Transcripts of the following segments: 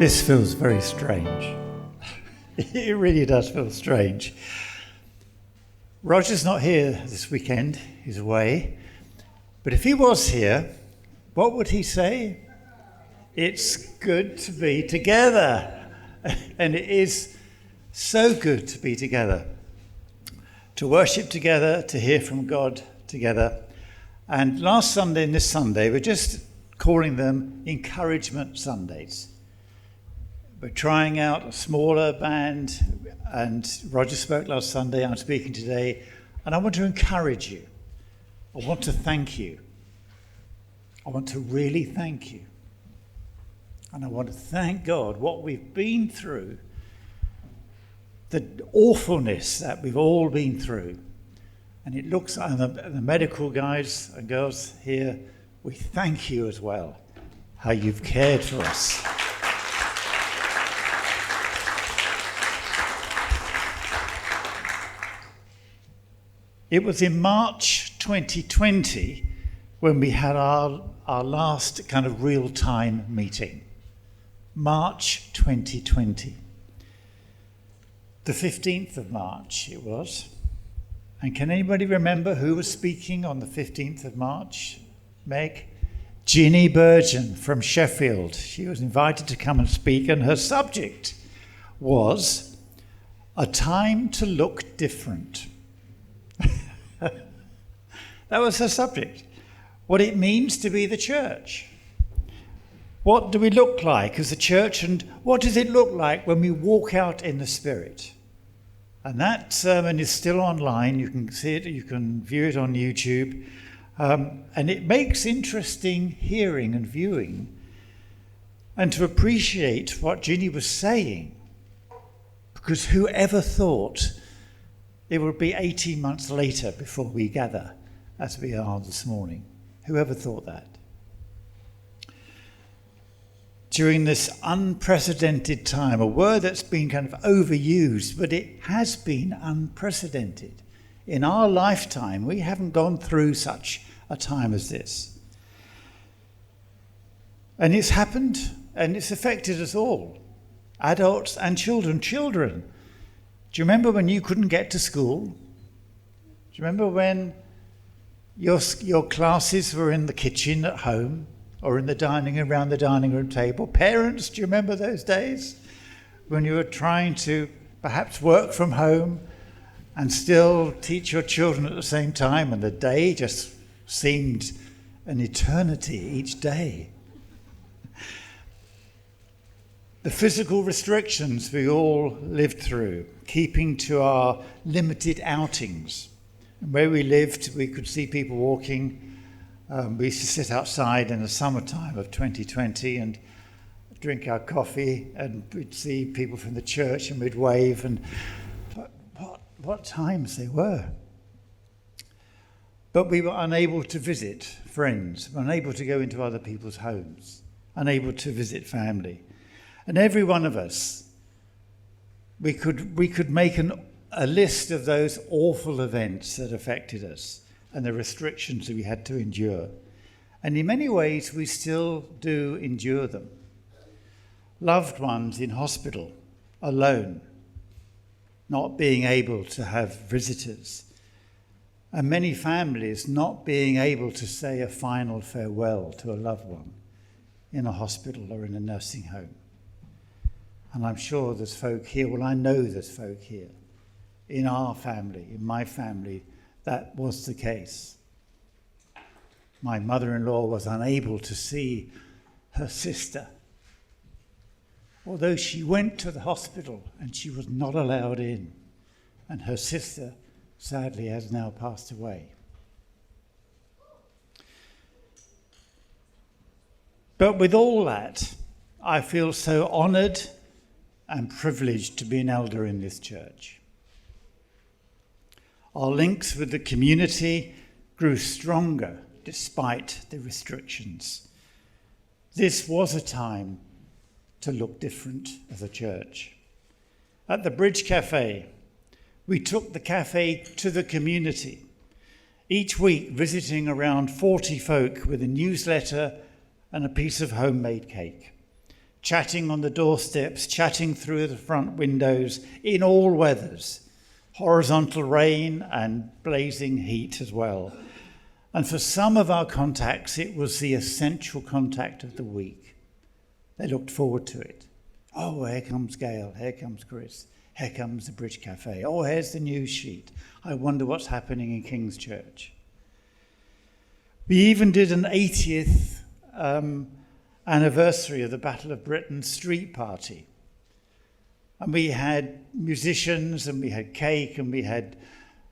This feels very strange. It really does feel strange. Roger's not here this weekend, he's away. But if he was here, what would he say? It's good to be together. And it is so good to be together. To worship together, to hear from God together. And last Sunday and this Sunday, we're just calling them Encouragement Sundays. We're trying out a smaller band, and Roger spoke last Sunday, I'm speaking today, and I want to encourage you. I want to thank you. I want to really thank you. And I want to thank God what we've been through, the awfulness that we've all been through. And it looks like the medical guys and girls here, we thank you as well, how you've cared for us. It was in March 2020 when we had our last kind of real-time meeting. March 2020. The 15th of March it was. And can anybody remember who was speaking on the 15th of March? Meg? Ginny Burgeon from Sheffield. She was invited to come and speak, and her subject was A Time to Look Different. That was her subject. What it means to be the church. What do we look like as a church, and what does it look like when we walk out in the Spirit? And that sermon is still online. You can see it, you can view it on YouTube. And it makes interesting hearing and viewing, and to appreciate what Ginny was saying. Because whoever thought it would be 18 months later before we gather as we are this morning? Whoever thought that? During this unprecedented time, a word that's been kind of overused, but it has been unprecedented. In our lifetime, we haven't gone through such a time as this. And it's happened, and it's affected us all, adults and children. Children, do you remember when you couldn't get to school? Do you remember when your classes were in the kitchen at home or in the around the dining room table? Parents, do you remember those days when you were trying to perhaps work from home and still teach your children at the same time, and the day just seemed an eternity each day? The physical restrictions we all lived through, keeping to our limited outings. And where we lived, we could see people walking. We used to sit outside in the summertime of 2020 and drink our coffee, and we'd see people from the church and we'd wave. And what times they were. But we were unable to visit friends, unable to go into other people's homes, unable to visit family. And every one of us, we could make a list of those awful events that affected us and the restrictions that we had to endure. And in many ways, we still do endure them. Loved ones in hospital, alone, not being able to have visitors, and many families not being able to say a final farewell to a loved one in a hospital or in a nursing home. And I'm sure there's folk here, well, I know there's folk here, in our family, in my family, that was the case. My mother-in-law was unable to see her sister, although she went to the hospital and she was not allowed in. And her sister, sadly, has now passed away. But with all that, I feel so honoured and privileged to be an elder in this church. Our links with the community grew stronger despite the restrictions. This was a time to look different as a church. At the Bridge Cafe, we took the cafe to the community, each week visiting around 40 folk with a newsletter and a piece of homemade cake, chatting on the doorsteps, chatting through the front windows in all weathers, horizontal rain and blazing heat as well. And for some of our contacts, it was the essential contact of the week. They looked forward to it. Oh, here comes Gail, here comes Chris, here comes the Bridge Cafe. Oh, here's the news sheet. I wonder what's happening in King's Church. We even did an 80th anniversary of the Battle of Britain street party. And we had musicians and we had cake and we had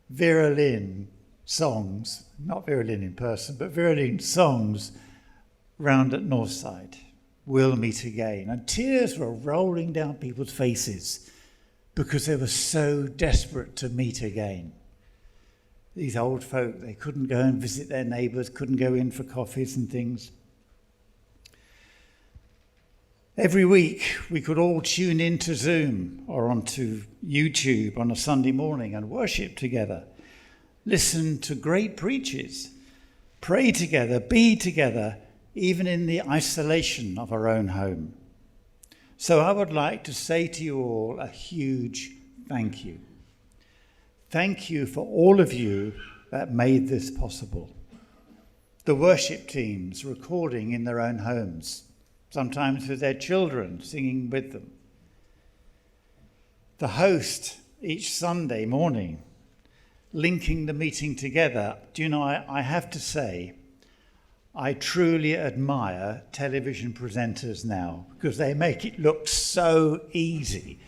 Vera Lynn songs, not Vera Lynn in person, but Vera Lynn songs round at Northside. We'll meet again. And tears were rolling down people's faces because they were so desperate to meet again. These old folk, they couldn't go and visit their neighbours, couldn't go in for coffees and things. Every week we could all tune into Zoom or onto YouTube on a Sunday morning and worship together, listen to great preachers, pray together, be together, even in the isolation of our own home. So I would like to say to you all a huge thank you. Thank you for all of you that made this possible. The worship teams recording in their own homes, sometimes with their children singing with them. The host each Sunday morning, linking the meeting together. Do you know, I have to say, I truly admire television presenters now because they make it look so easy.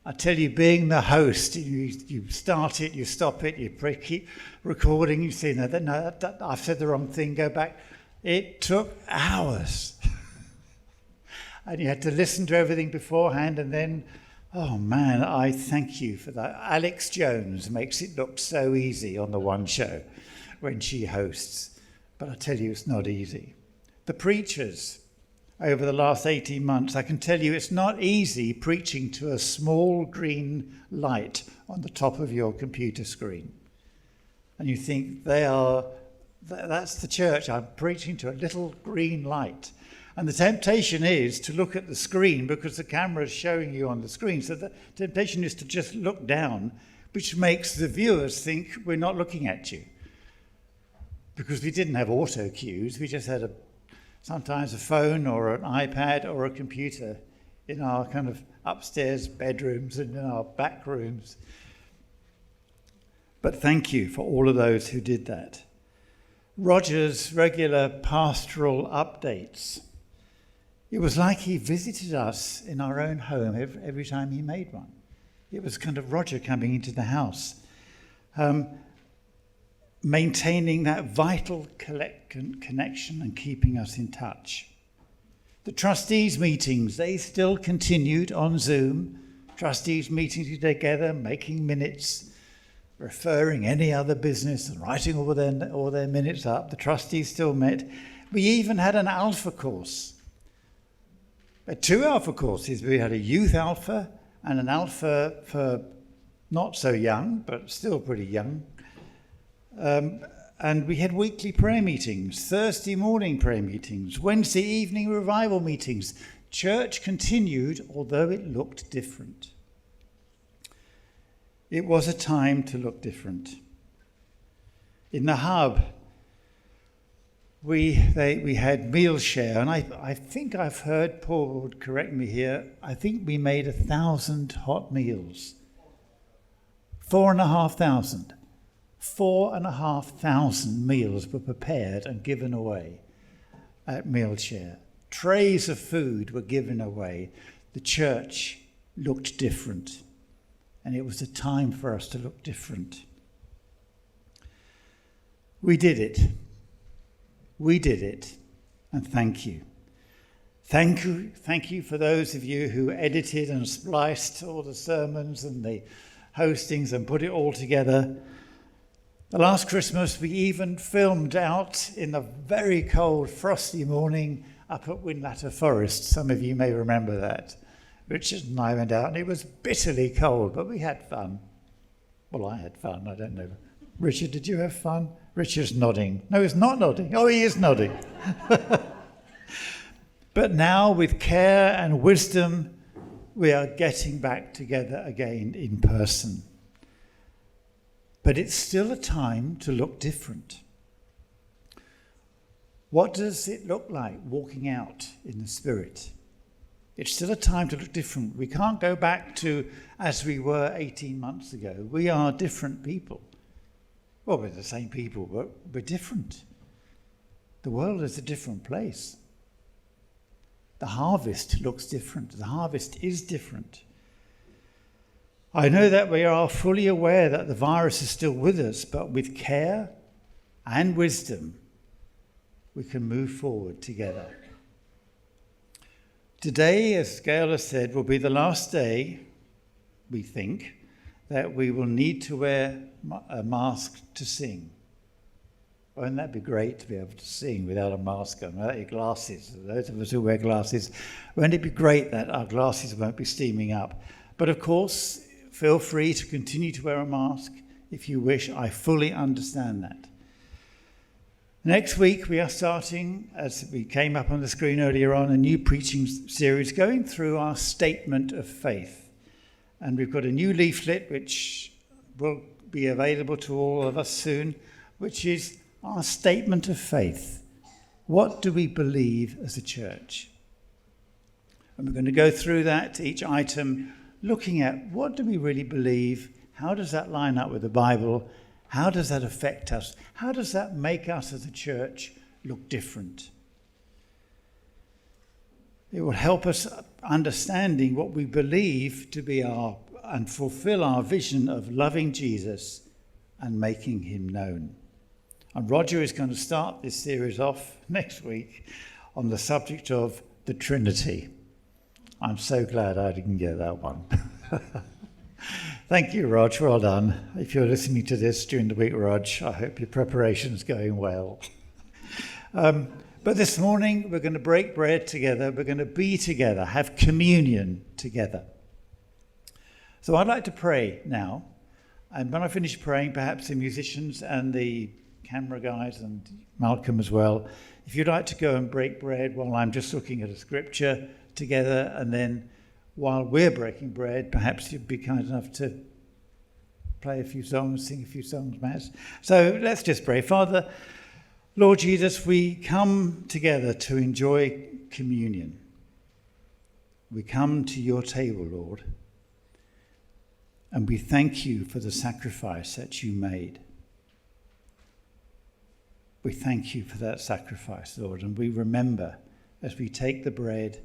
I tell you, being the host, you start it, you stop it, you keep recording, you say, no, I've said the wrong thing, go back. It took hours. And you had to listen to everything beforehand, and then, oh man, I thank you for that. Alex Jones makes it look so easy on the One Show when she hosts. But I tell you, it's not easy. The preachers over the last 18 months, I can tell you it's not easy preaching to a small green light on the top of your computer screen. And you think that's the church. I'm preaching to a little green light. And the temptation is to look at the screen because the camera is showing you on the screen. So the temptation is to just look down, which makes the viewers think we're not looking at you. Because we didn't have auto cues, we just had sometimes a phone or an iPad or a computer in our kind of upstairs bedrooms and in our back rooms. But thank you for all of those who did that. Roger's regular pastoral updates. It was like he visited us in our own home every time he made one. It was kind of Roger coming into the house. Maintaining that vital connection and keeping us in touch. The trustees' meetings, they still continued on Zoom. Trustees meeting together, making minutes, referring any other business and writing all their minutes up. The trustees still met. We even had an alpha course. Two alpha courses. We had a youth alpha and an alpha for not so young, but still pretty young. And we had weekly prayer meetings, Thursday morning prayer meetings, Wednesday evening revival meetings. Church continued, although it looked different. It was a time to look different. In the hub, we had meal share, and I think I've heard, Paul would correct me here, I think we made 1,000 hot meals. 4,500. 4,500 meals were prepared and given away at meal share. Trays of food were given away. The church looked different, and it was a time for us to look different. We did it. We did it, and thank you. Thank you for those of you who edited and spliced all the sermons and the hostings and put it all together. The last Christmas, we even filmed out in a very cold, frosty morning up at Winlatter Forest. Some of you may remember that. Richard and I went out, and it was bitterly cold, but we had fun. Well, I had fun. I don't know. Richard, did you have fun? Richard's nodding. No, he's not nodding. Oh, he is nodding. But now, with care and wisdom, we are getting back together again in person. But it's still a time to look different. What does it look like walking out in the Spirit? It's still a time to look different. We can't go back to as we were 18 months ago. We are different people. Well, we're the same people, but we're different. The world is a different place. The harvest looks different. The harvest is different. I know that we are fully aware that the virus is still with us, but with care and wisdom, we can move forward together. Today, as Gail has said, will be the last day, we think, that we will need to wear a mask to sing. Won't that be great to be able to sing without a mask on, without your glasses? Those of us who wear glasses, won't it be great that our glasses won't be steaming up? But of course, feel free to continue to wear a mask if you wish. I fully understand that. Next week, we are starting, as we came up on the screen earlier on, a new preaching series going through our statement of faith. And we've got a new leaflet which will be available to all of us soon, which is our statement of faith. What do we believe as a church? And we're going to go through that, each item, looking at what do we really believe? How does that line up with the Bible? How does that affect us? How does that make us as a church look different? It will help us understanding what we believe to be and fulfill our vision of loving Jesus and making him known. And Roger is going to start this series off next week on the subject of the Trinity. I'm so glad I didn't get that one. Thank you, Rog. Well done. If you're listening to this during the week, Rog, I hope your preparation's going well. But this morning, we're going to break bread together. We're going to be together, have communion together. So I'd like to pray now. And when I finish praying, perhaps the musicians and the camera guys and Malcolm as well, if you'd like to go and break bread while I'm just looking at a scripture together, and then while we're breaking bread, perhaps you'd be kind enough to play a few songs, sing a few songs, Matt. So let's just pray. Father, Lord Jesus, we come together to enjoy communion. We come to your table, Lord, and we thank you for the sacrifice that you made. We thank you for that sacrifice, Lord, and we remember as we take the bread,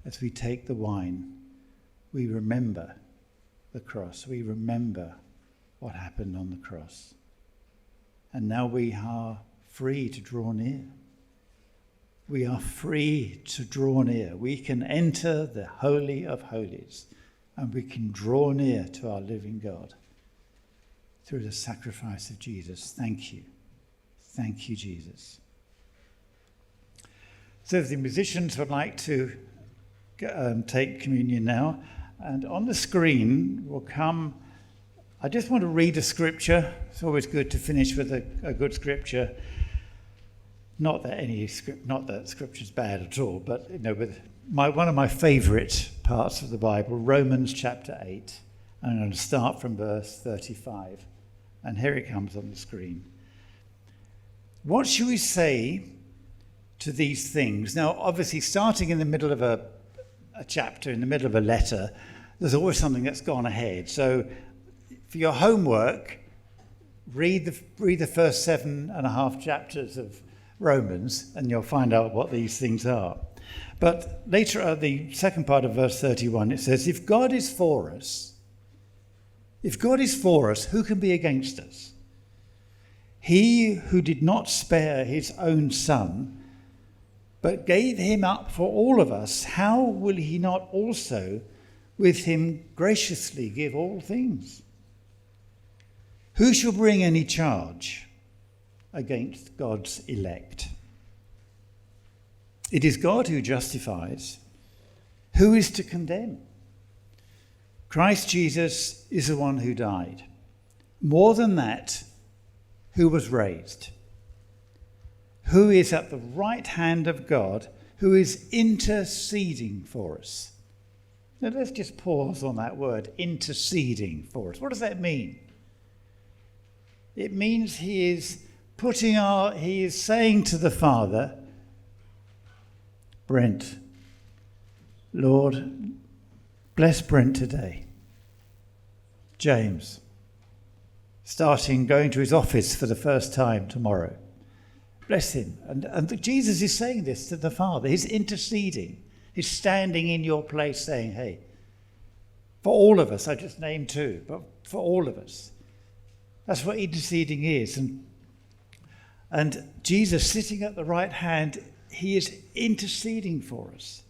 as we take the wine, we remember the cross. We remember what happened on the cross. And now we are free to draw near. We are free to draw near. We can enter the Holy of Holies, and we can draw near to our living God through the sacrifice of Jesus. Thank you. Thank you, Jesus. So the musicians would like to take communion now. And on the screen will come, I just want to read a scripture. It's always good to finish with a good scripture. Not that scripture's bad at all, but with one of my favourite parts of the Bible, Romans chapter 8. I'm going to start from verse 35. And here it comes on the screen. What shall we say to these things? Now, obviously, starting in the middle of a chapter, in the middle of a letter, there's always something that's gone ahead. So for your homework, read the first 7.5 chapters of Romans, and you'll find out what these things are. But later, the second part of verse 31, it says, if God is for us, who can be against us? He who did not spare his own son, but gave him up for all of us, how will he not also with him graciously give all things? Who shall bring any charge against God's elect? It is God who justifies. Who is to condemn? Christ Jesus is the one who died. More than that, who was raised, who is at the right hand of God, who is interceding for us. Now let's just pause on that word, interceding for us. What does that mean? It means he is saying to the Father, Brent, Lord, bless Brent today. James, going to his office for the first time tomorrow. Bless him. And Jesus is saying this to the Father. He's interceding. He's standing in your place saying, hey, for all of us, I just named two, but for all of us. That's what interceding is. And Jesus sitting at the right hand, he is interceding for us,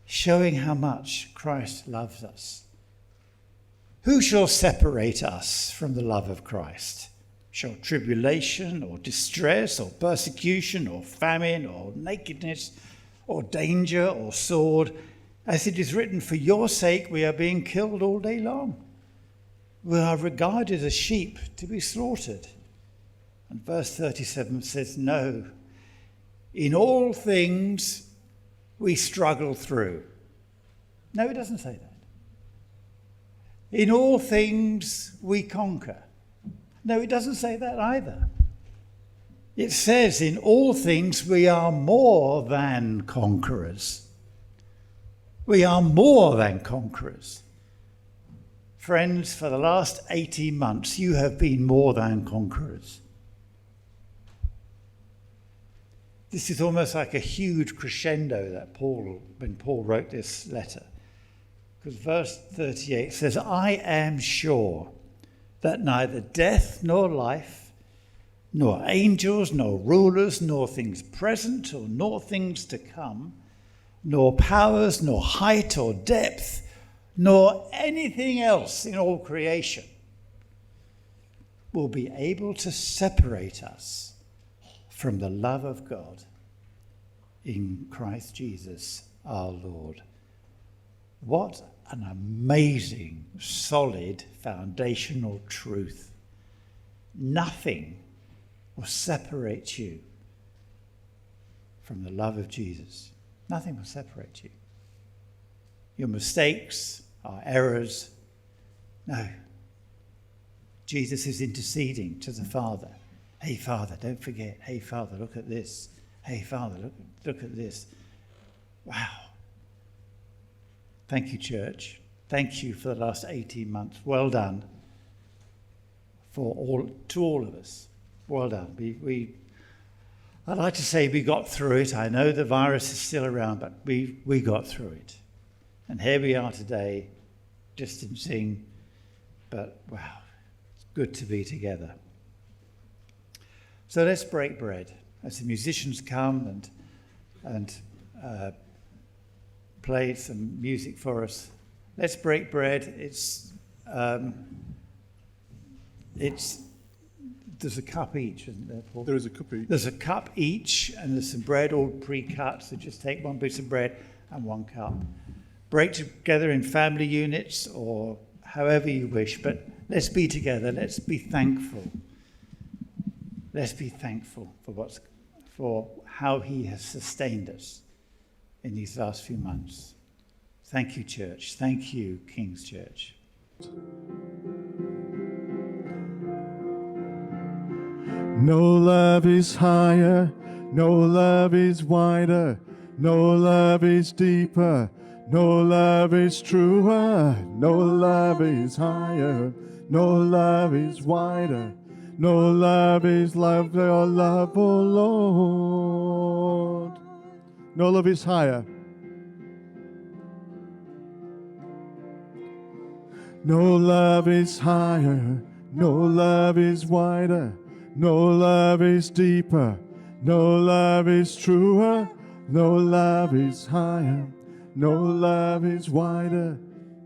showing how much Christ loves us. Who shall separate us from the love of Christ? Shall tribulation or distress or persecution or famine or nakedness or danger or sword? As it is written, for your sake we are being killed all day long. We are regarded as sheep to be slaughtered. And verse 37 says, no, in all things we struggle through. No, it doesn't say that. In all things we conquer. No, it doesn't say that either. It says in all things we are more than conquerors. We are more than conquerors. Friends, for the last 18 months, you have been more than conquerors. This is almost like a huge crescendo that when Paul wrote this letter. Because verse 38 says, I am sure that neither death nor life, nor angels, nor rulers, nor things present, nor things to come, nor powers, nor height or depth, nor anything else in all creation will be able to separate us from the love of God in Christ Jesus our Lord. What an amazing, solid, foundational truth. Nothing will separate you from the love of Jesus. Nothing will separate you. Your mistakes, our errors. No. Jesus is interceding to the Father. Hey, Father, don't forget. Hey, Father, look at this. Hey, Father, look at this. Wow. Thank you, church. Thank you for the last 18 months. Well done to all of us. Well done. I'd like to say we got through it. I know the virus is still around, but we got through it. And here we are today, distancing, but wow, it's good to be together. So let's break bread as the musicians come and play some music for us. Let's break bread. There's a cup each, isn't there, Paul? There is a cup each. There's a cup each, and there's some bread all pre-cut, so just take one piece of bread and one cup. Break together in family units or however you wish, but let's be together. Let's be thankful. Let's be thankful for how he has sustained us in these last few months. Thank you, church. Thank you, King's Church. No love is higher, no love is wider, no love is deeper, no love is truer, no love is higher, no love is wider, no love is like your love, oh Lord. No love is higher. No love is higher, no love is wider, no love is deeper, no love is truer, no love is higher, no love is wider.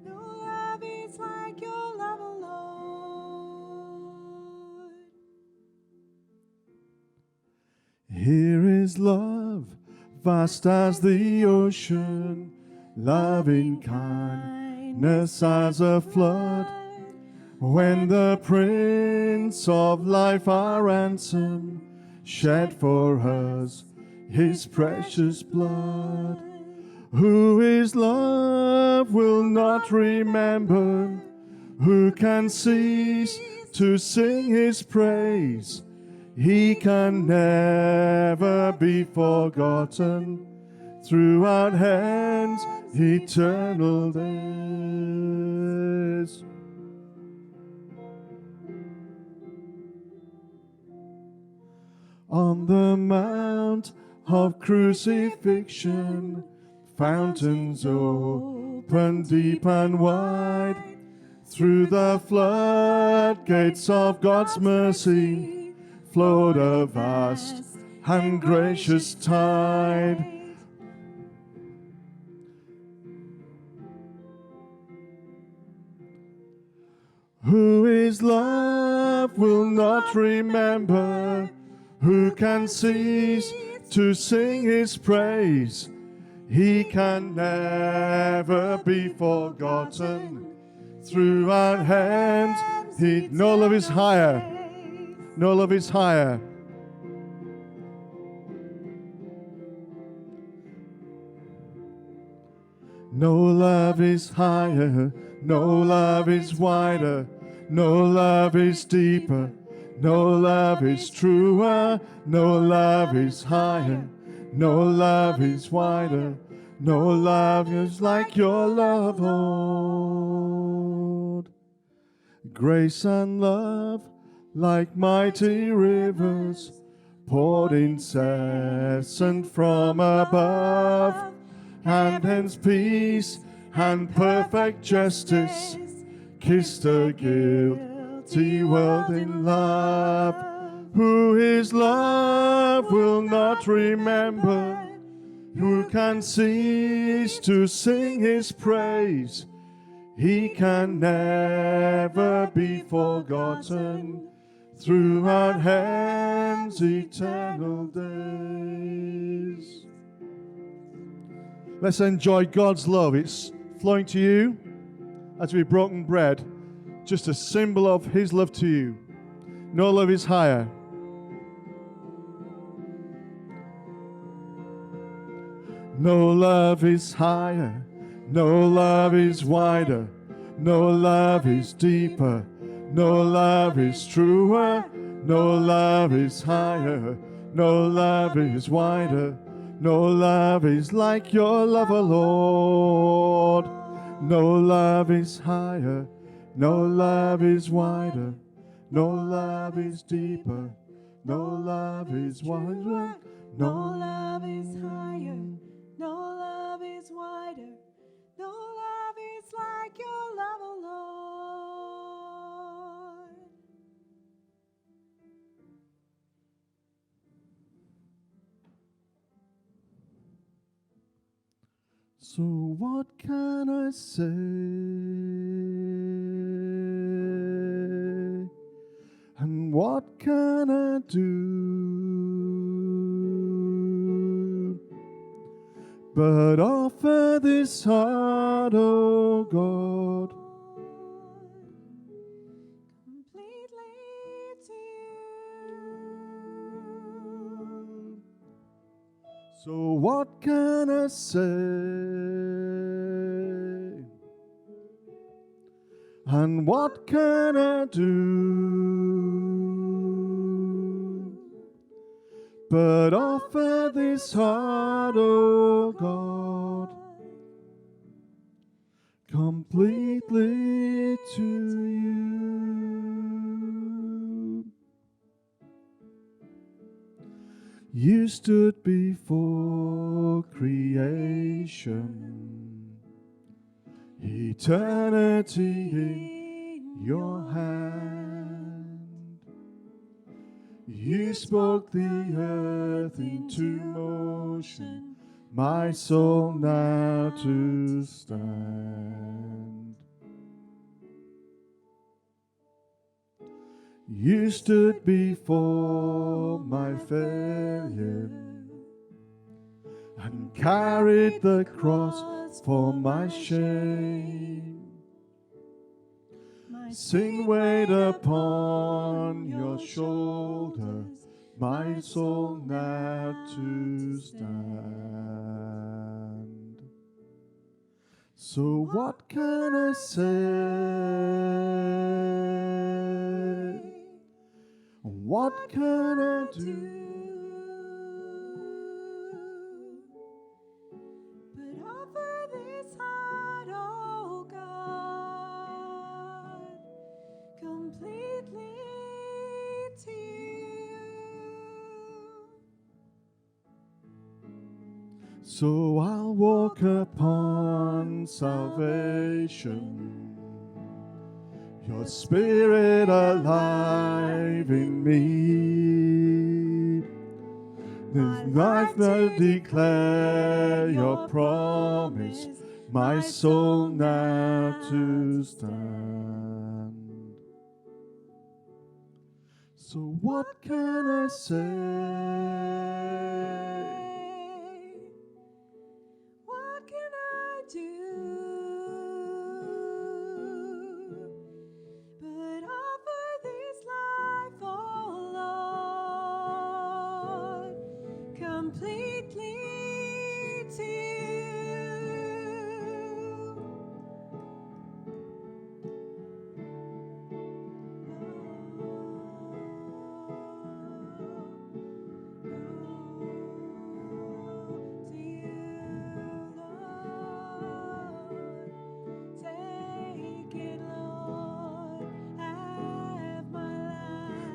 No love is like your love, Lord. Here is love, vast as the ocean, loving kindness as a flood. When the Prince of Life, our ransom, shed for us his precious blood. Who is love will not remember, who can cease to sing his praise. He can never be forgotten, throughout hands eternal days. On the mount of crucifixion, fountains open deep and wide. Through the floodgates of God's mercy flowed a vast and gracious tide. Who is love will not remember, who can cease to sing his praise. He can never be forgotten, throughout hands no love is higher, no love is higher. No love is higher, no love is wider, no love is deeper, no love is truer, no love is higher, no love is wider, no love is like your love, Lord. Grace and love, like mighty rivers, poured incessant from above, and hence peace and perfect justice kissed a guilty world in love. Who his love will not remember, who can cease to sing his praise. He can never be forgotten, throughout hands eternal days. Let's enjoy God's love. It's flowing to you as we've broken bread, just a symbol of his love to you. No love is higher. No love is higher, no love is wider, no love is deeper, no love is truer, no love is higher, no love is wider, no love is like your love, O Lord. No love is higher, no love is wider, no love is deeper, no love is wider, No love is higher, no love is wider, no love is like your love, O Lord. So what can I say? And what can I do? But offer this heart, O God, Completely to you. so what can I say? And what can I do? But offer this heart, O God, completely to you. You stood before creation, eternity in your hand. You spoke the earth into motion, my soul now to stand. You stood before my failure and carried the cross for my shame. Sin weighed upon your shoulders, my soul now to stand. So what can I say? What can I do? But offer this heart, oh God, completely to you. So I'll walk upon salvation, your spirit alive in me. There's life that declare your promise, my soul now to stand. So what can I say? What can I do but offer this life, oh Lord, completely to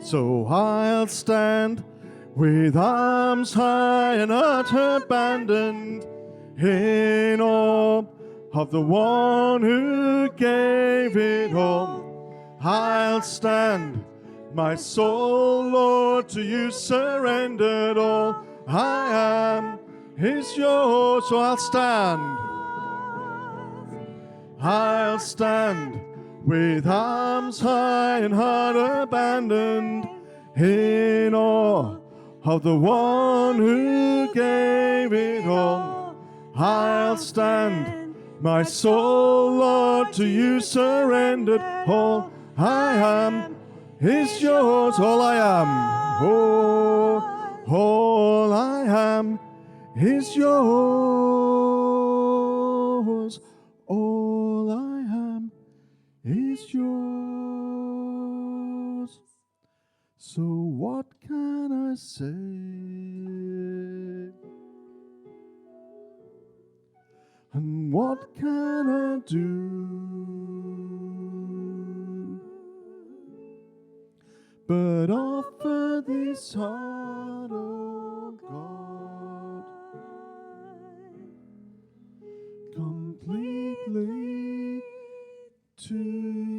So I'll stand with arms high and heart abandoned in awe of the one who gave it all. I'll stand, my soul, Lord, to you surrendered all. I am is yours, so I'll stand. I'll stand with arms high and heart abandoned in awe of the one who gave it all. I'll stand, my soul, Lord, to you surrendered all. I am is yours, all I am. Oh, all I am is yours. All I am is yours. So what can I say? And what can I do but offer this heart, oh God, completely to you.